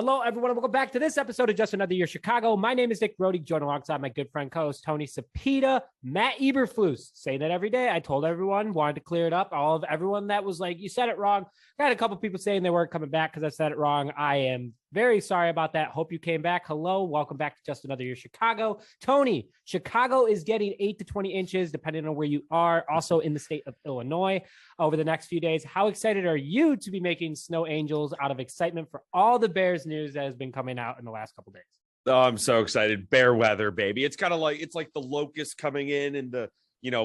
Hello, everyone, and welcome back to this episode of Just Another Year Chicago. My name is Nick Brody, joined alongside my good friend co-host Tony Sapita, Matt Eberflus. Say that every day. I told everyone, wanted to clear it up. All of everyone that was like, you said it wrong. I had a couple people saying they weren't coming back because I said it wrong. I am very sorry about that. Hope you came back. Hello, welcome back to Just Another Year Chicago. Tony, Chicago is getting 8 to 20 inches, depending on where you are, also in the state of Illinois over the next few days. How excited are you to be making snow angels out of excitement for all the Bears news that has been coming out in the last couple days? Oh, I'm so excited. Bear weather, baby. It's kind of like, it's like the locusts coming in the,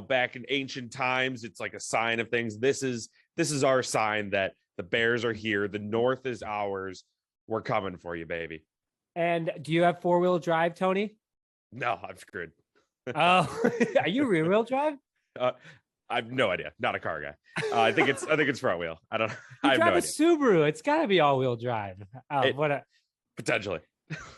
back in ancient times. It's like a sign of things. This is our sign that the Bears are here. The North is ours. We're coming for you, baby. And do you have four-wheel drive, Tony? No, I'm screwed. Oh, are you rear-wheel drive? I have no idea. Not a car guy. I think it's front wheel. I don't. You I have drive no a idea. Subaru. It's got to be all-wheel drive. Potentially.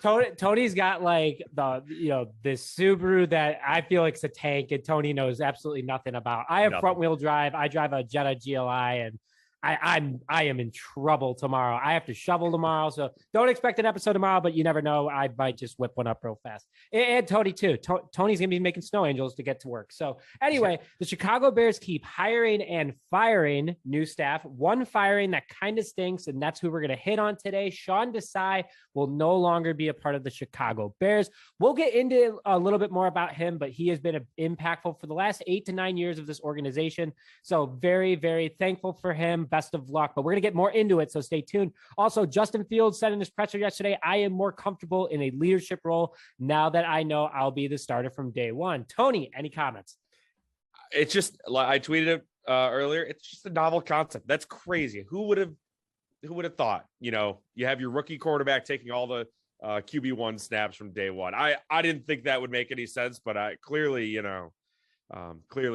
Tony's got like this Subaru that I feel like it's a tank, and Tony knows absolutely nothing about. I have front-wheel drive. I drive a Jetta GLI, and I am in trouble tomorrow. I have to shovel tomorrow, so don't expect an episode tomorrow, but you never know. I might just whip one up real fast. And Tony too. Tony's gonna be making snow angels to get to work. So anyway, the Chicago Bears keep hiring and firing new staff. One firing that kind of stinks, and that's who we're gonna hit on today. Sean Desai will no longer be a part of the Chicago Bears. We'll get into a little bit more about him, but he has been impactful for the last 8 to 9 years of this organization. So very, very thankful for him. Best of luck, but we're going to get more into it, so stay tuned. Also, Justin Fields said in his presser yesterday, I am more comfortable in a leadership role now that I know I'll be the starter from day one. Tony, any comments? It's just, I tweeted it earlier. It's just a novel concept. That's crazy. Who would have thought, you have your rookie quarterback taking all the QB1 snaps from day one. I didn't think that would make any sense, but clearly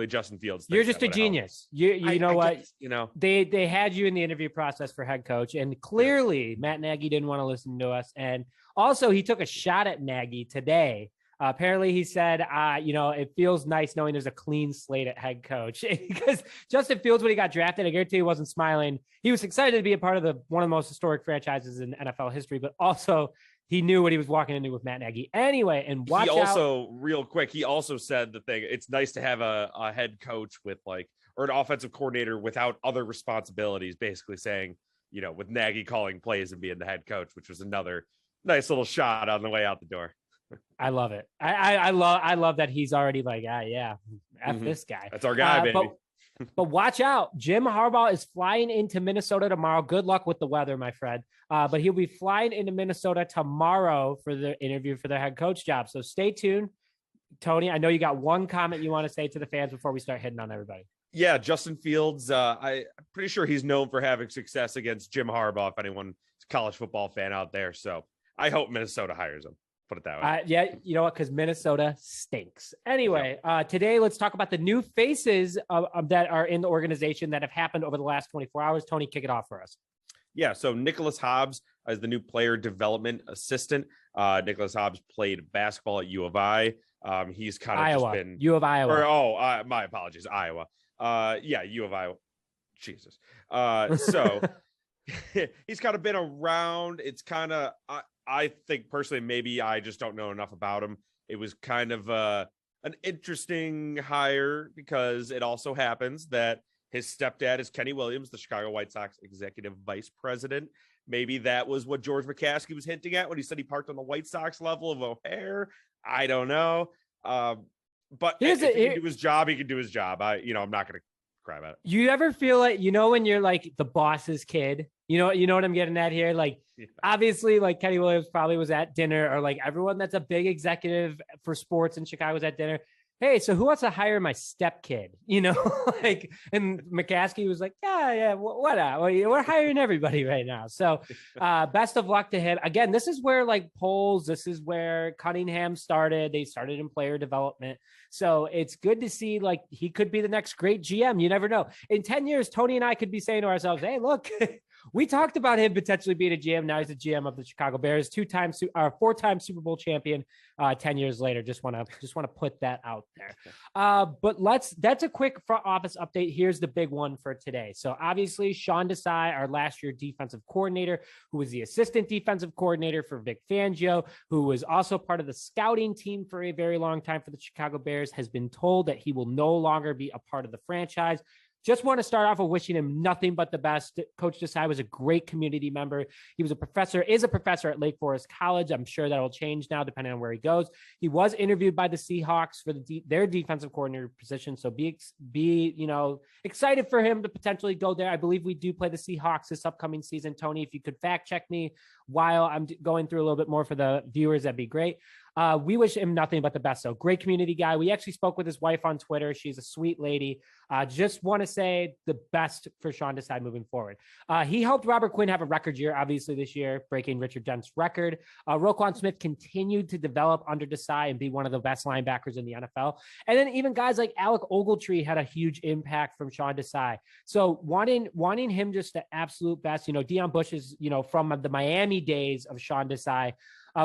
Justin Fields. You're just a genius. You know what? Guess, they had you in the interview process for head coach, and clearly Matt Nagy didn't want to listen to us. And also, he took a shot at Nagy today. Apparently, he said, it feels nice knowing there's a clean slate at head coach because Justin Fields, when he got drafted, I guarantee he wasn't smiling. He was excited to be a part of one of the most historic franchises in NFL history, but also he knew what he was walking into with Matt Nagy. Anyway, and watch out. Real quick, he also said the thing, it's nice to have a head coach with or an offensive coordinator without other responsibilities, basically saying, with Nagy calling plays and being the head coach, which was another nice little shot on the way out the door. I love it. I love that he's already like, this guy. That's our guy, baby. But watch out. Jim Harbaugh is flying into Minnesota tomorrow. Good luck with the weather, my friend. But he'll be flying into Minnesota tomorrow for the interview for the head coach job. So stay tuned. Tony, I know you got one comment you want to say to the fans before we start hitting on everybody. Yeah, Justin Fields. I'm pretty sure he's known for having success against Jim Harbaugh, if anyone's a college football fan out there. So I hope Minnesota hires him. Put it that way. Yeah, you know what? Because Minnesota stinks. Anyway, today let's talk about the new faces that are in the organization that have happened over the last 24 hours. Tony, kick it off for us. Yeah, so Nicholas Hobbs is the new player development assistant. Nicholas Hobbs played basketball at U of I. He's kind of Iowa. just been U of Iowa. My apologies, Iowa. U of Iowa. Jesus. So he's kind of been around. It's kind of I think personally, maybe I just don't know enough about him. It was kind of an interesting hire because it also happens that his stepdad is Kenny Williams, the Chicago White Sox executive vice president. Maybe that was what George McCaskey was hinting at when he said he parked on the White Sox level of O'Hare. I don't know. But if he can do his job, he can do his job. I'm not going to cry about it. You ever feel like, when you're like the boss's kid, you know what I'm getting at here? Like, obviously, like Kenny Williams probably was at dinner, or like everyone that's a big executive for sports in Chicago was at dinner. Hey, so who wants to hire my stepkid? And McCaskey was like, whatever. We're hiring everybody right now. So best of luck to him. Again, this is where like Poles, this is where Cunningham started. They started in player development. So it's good to see like he could be the next great GM. You never know. In 10 years, Tony and I could be saying to ourselves, hey, look, We talked about him potentially being a GM. Now he's a GM of the Chicago Bears, 4-time Super Bowl champion. 10 years later, just want to put that out there. But that's a quick front office update. Here's the big one for today. So obviously Sean Desai, our last year defensive coordinator, who was the assistant defensive coordinator for Vic Fangio, who was also part of the scouting team for a very long time for the Chicago Bears, has been told that he will no longer be a part of the franchise. Just want to start off with wishing him nothing but the best. Coach Desai was a great community member. He is a professor at Lake Forest College. I'm sure that'll change now depending on where he goes. He was interviewed by the Seahawks for their defensive coordinator position. So be excited for him to potentially go there. I believe we do play the Seahawks this upcoming season. Tony, if you could fact check me while I'm going through a little bit more for the viewers, that'd be great. We wish him nothing but the best. So great community guy. We actually spoke with his wife on Twitter. She's a sweet lady. Just want to say the best for Sean Desai moving forward. He helped Robert Quinn have a record year, obviously this year, breaking Richard Dent's record. Roquan Smith continued to develop under Desai and be one of the best linebackers in the NFL. And then even guys like Alec Ogletree had a huge impact from Sean Desai. So wanting him just the absolute best, Deion Bush is, from the Miami days of Sean Desai.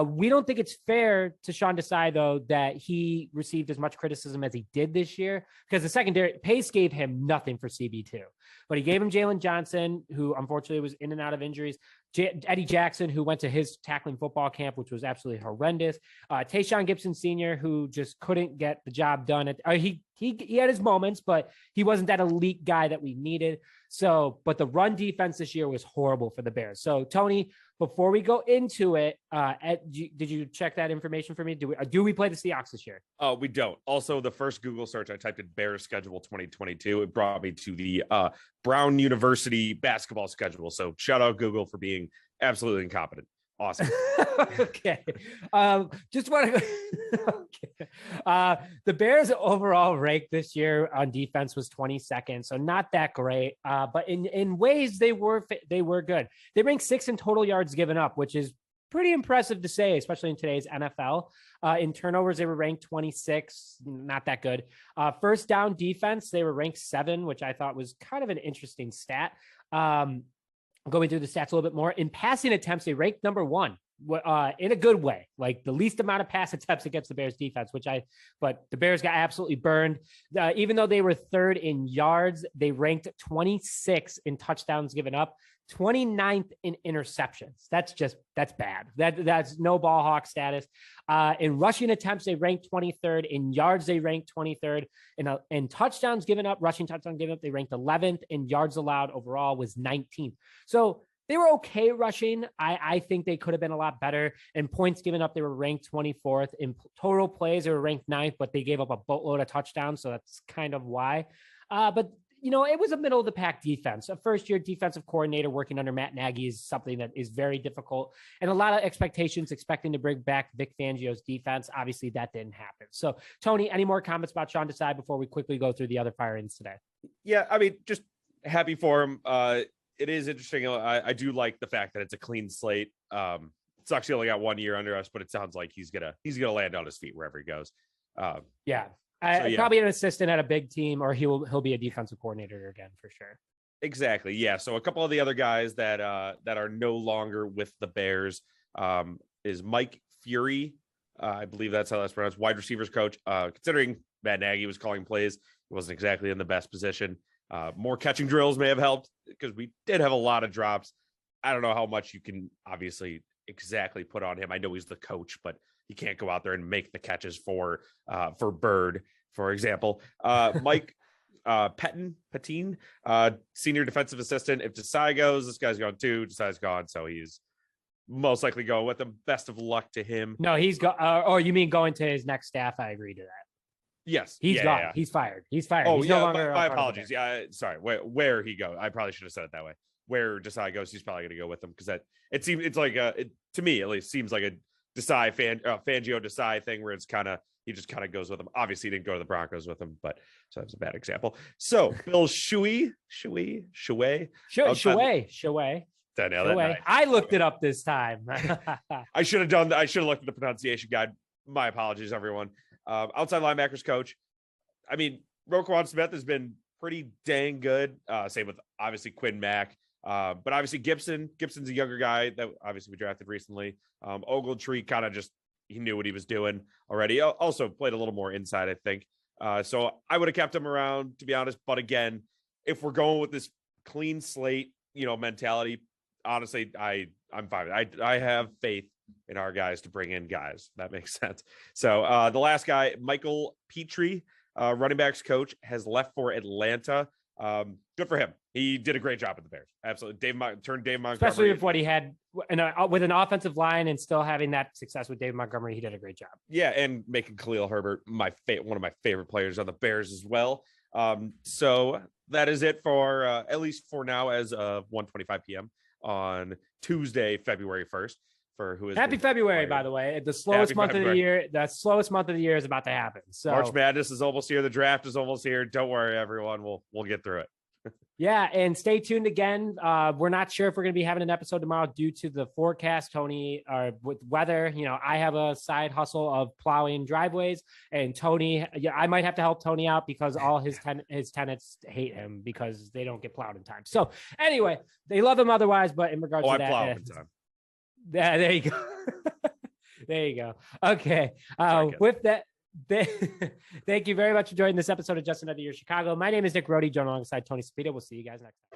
We don't think it's fair to Sean Desai, though, that he received as much criticism as he did this year, because the secondary Pace gave him nothing for CB2, but he gave him Jaylon Johnson, who unfortunately was in and out of injuries, Eddie Jackson, who went to his tackling football camp, which was absolutely horrendous, Tayshaun Gibson Sr., who just couldn't get the job done. He had his moments, but he wasn't that elite guy that we needed. So, but the run defense this year was horrible for the Bears. So, Tony, before we go into it, did you check that information for me? Do we play the Seahawks this year? Oh, we don't. Also, the first Google search, I typed in Bears schedule 2022. It brought me to the Brown University basketball schedule. So shout out Google for being absolutely incompetent. Awesome. Okay. Just want to okay. The Bears overall rank this year on defense was 22nd, so not that great. But in ways they were good. They ranked 6th in total yards given up, which is pretty impressive to say, especially in today's NFL. In turnovers, they were ranked 26, not that good. First down defense, they were ranked 7, which I thought was kind of an interesting stat. Going through the stats a little bit more. In passing attempts, they ranked number 1 in a good way, like the least amount of pass attempts against the Bears defense, but the Bears got absolutely burned. Even though they were 3rd in yards, they ranked 26 in touchdowns given up, 29th in interceptions. That's bad. That's no ball hawk status. In rushing attempts, they ranked 23rd. In yards, they ranked 23rd. In touchdowns given up, rushing touchdowns given up, they ranked 11th. In yards allowed overall was 19th. So they were okay rushing. I think they could have been a lot better. In points given up, they were ranked 24th. In total plays, they were ranked 9th, but they gave up a boatload of touchdowns. So that's kind of why. But it was a middle of the pack defense. A first-year defensive coordinator working under Matt Nagy is something that is very difficult, and a lot of expectations expecting to bring back Vic Fangio's defense. Obviously, that didn't happen. So, Tony, any more comments about Sean Desai before we quickly go through the other fire-ins today? Yeah, I mean, just happy for him. It is interesting. I do like the fact that it's a clean slate. It's actually only got 1 year under us, but it sounds like he's gonna land on his feet wherever he goes. Yeah. Probably an assistant at a big team, or he'll be a defensive coordinator again for sure. Exactly. Yeah. So a couple of the other guys that are no longer with the Bears is Mike Fury. I believe that's how that's pronounced. Wide receivers coach. Considering Matt Nagy was calling plays, he wasn't exactly in the best position. More catching drills may have helped because we did have a lot of drops. I don't know how much you can obviously exactly put on him. I know he's the coach, but he can't go out there and make the catches for Bird, for example. Mike Patine, senior defensive assistant. If Desai goes, this guy's gone too. Desai's gone, so he's most likely going with him. Best of luck to him. No, he's or you mean going to his next staff? I agree to that. Yes, he's gone. Yeah. He's fired. Oh, he's yeah. No longer my apologies. Yeah, sorry. Where he goes? I probably should have said it that way. Where Desai goes, he's probably going to go with him because it's like to me at least seems like a Desai Fangio Desai thing where it's he just kind of goes with him. Obviously, he didn't go to the Broncos with him, but so that's a bad example. So Bill Shuey. I looked it up this time. I should have looked at the pronunciation guide. My apologies, everyone. Outside linebackers coach. I mean, Roquan Smith has been pretty dang good. Same with obviously Quinn Mack. But obviously Gibson's a younger guy that obviously we drafted recently. Ogletree kind of just, he knew what he was doing already. Also played a little more inside, I think. So I would have kept him around, to be honest. But again, if we're going with this clean slate, mentality, honestly, I'm fine. I have faith in our guys to bring in guys. That makes sense. So the last guy, Michael Petrie, running backs coach, has left for Atlanta. Good for him. He did a great job at the Bears. Absolutely. Turned Dave Montgomery. Especially with what he had with an offensive line and still having that success with Dave Montgomery, he did a great job. Yeah, and making Khalil Herbert one of my favorite players on the Bears as well. So that is it for at least for now, as of 1:25 p.m. on Tuesday, February 1st. For who is Happy February, by the way. The slowest month of the year. The slowest month of the year is about to happen. So March Madness is almost here. The draft is almost here. Don't worry, everyone. We'll get through it. Yeah, and stay tuned again. We're not sure if we're going to be having an episode tomorrow due to the forecast, Tony, with weather. I have a side hustle of plowing driveways, and Tony, I might have to help Tony out because all his tenants hate him because they don't get plowed in time. So anyway, they love him otherwise, but in regards to that, plow in time. Yeah, there you go. There you go. Okay. With that, thank you very much for joining this episode of Just Another Year Chicago. My name is Nick Rohde, joined alongside Tony Sapita. We'll see you guys next time.